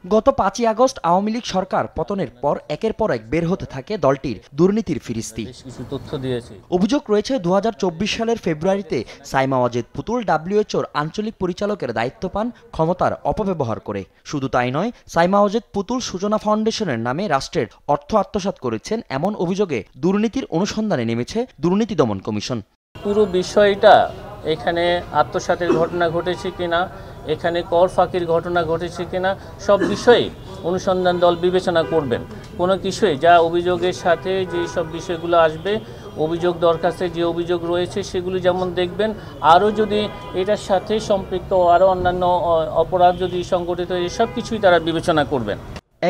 গত 5ই আগস্ট আওয়ামী লীগ সরকার পতনের পর একের পর এক বের হতে থাকে দলটির দুর্নীতির ফিরিস্তি। অভিযোগ রয়েছে 2024 সালের ফেব্রুয়ারিতে সাইমা ওয়াজেদ পুতুল ডাব্লিউএইচওর আঞ্চলিক পরিচালকের দায়িত্ব পান ক্ষমতার অপব্যবহার করে। শুধু তাই নয়, সাইমা ওয়াজেদ পুতুল সূচনা ফাউন্ডেশনের নামে রাষ্ট্রের অর্থ আত্মসাৎ করেছেন এমন অভিযোগে দুর্নীতির অনুসন্ধানে নেমেছে দুর্নীতি দমন কমিশন। পুরো বিষয়টা এখানে আত্মসাতের ঘটনা ঘটেছে কিনা, এখানে কর ফাঁকির ঘটনা ঘটেছে কিনা, সব বিষয়ে অনুসন্ধান দল বিবেচনা করবেন। কোনো কিছুই যা অভিযোগের সাথে যে সব বিষয়গুলো আসবে, অভিযোগ দরখাস্তে যে অভিযোগ রয়েছে সেগুলি যেমন দেখবেন, আরও যদি এটার সাথে সম্পৃক্ত আরও অন্যান্য অপরাধ যদি সংগঠিত হয়, সব কিছুই তারা বিবেচনা করবেন।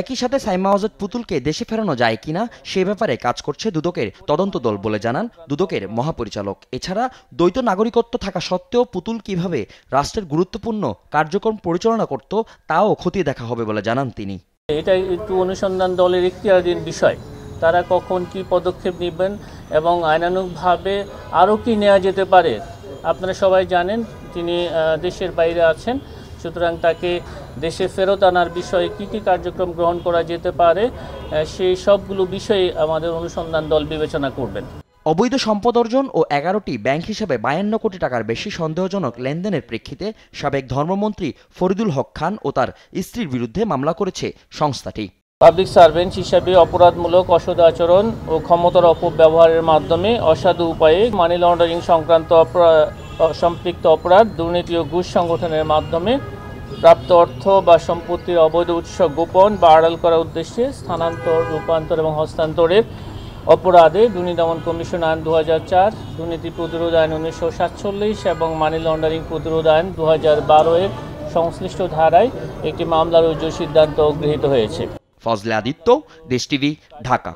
একই সাথে সাইমা ওয়াজেদ পুতুলকে দেশে ফেরানো যায় কিনা সে ব্যাপারে কাজ করছে দুদকের তদন্ত দল বলে জানান দুদকের মহাপরিচালক। এছাড়া দ্বৈত নাগরিকত্ব থাকা সত্ত্বেও পুতুল কিভাবে রাষ্ট্রের গুরুত্বপূর্ণ কার্যক্রম পরিচালনা করত তাও খতিয়ে দেখা হবে বলে জানান তিনি। এটা একটু অনুসন্ধান দলের এখতিয়ারাধীন বিষয়, তারা কখন কি পদক্ষেপ নেবেন এবং আইনানুগভাবে আরও কি নেওয়া যেতে পারে। আপনারা সবাই জানেন তিনি দেশের বাইরে আছেন, সুতরাং তাকে দেশে ফেরত আনার বিষয়ে কী কী কার্যক্রম গ্রহণ করা যেতে পারে সেই সবগুলো বিষয়ে আমাদের অনুসন্ধান দল বিবেচনা করবেন। অবৈধ সম্পদ অর্জন ও 11টি ব্যাংক হিসাবে 52 কোটি টাকার বেশি সন্দেহজনক লেনদেনের প্রেক্ষিতে সাবেক ধর্মমন্ত্রী ফরিদুল হক খান ও তার স্ত্রীর বিরুদ্ধে মামলা করেছে সংস্থাটি। পাবলিক সার্ভেন্ট হিসাবে অপরাধমূলক অসৎ আচরণ ও ক্ষমতার অপব্যবহারের মাধ্যমে অসাধু উপায়ে মানি লন্ডারিং সংক্রান্ত সম্পৃক্ত অপরাধ, দুর্নীতি ও ঘুষ সংগঠনের মাধ্যমে প্রাপ্ত অর্থ বা সম্পত্তির অবৈধ উৎস গোপন বা আড়াল করার উদ্দেশ্যে স্থানান্তর, রূপান্তর এবং হস্তান্তরের অপরাধে দুর্নীতি দমন কমিশন আইন 2004, দুর্নীতি প্রতিরোধ আইন 1947 এবং মানি লন্ডারিং প্রতিরোধ আইন 2012 সংশ্লিষ্ট ধারায় একটি মামলা রুজুর সিদ্ধান্ত গৃহীত হয়েছে। ফজলে আদিত্য, দেশ টিভি, ঢাকা।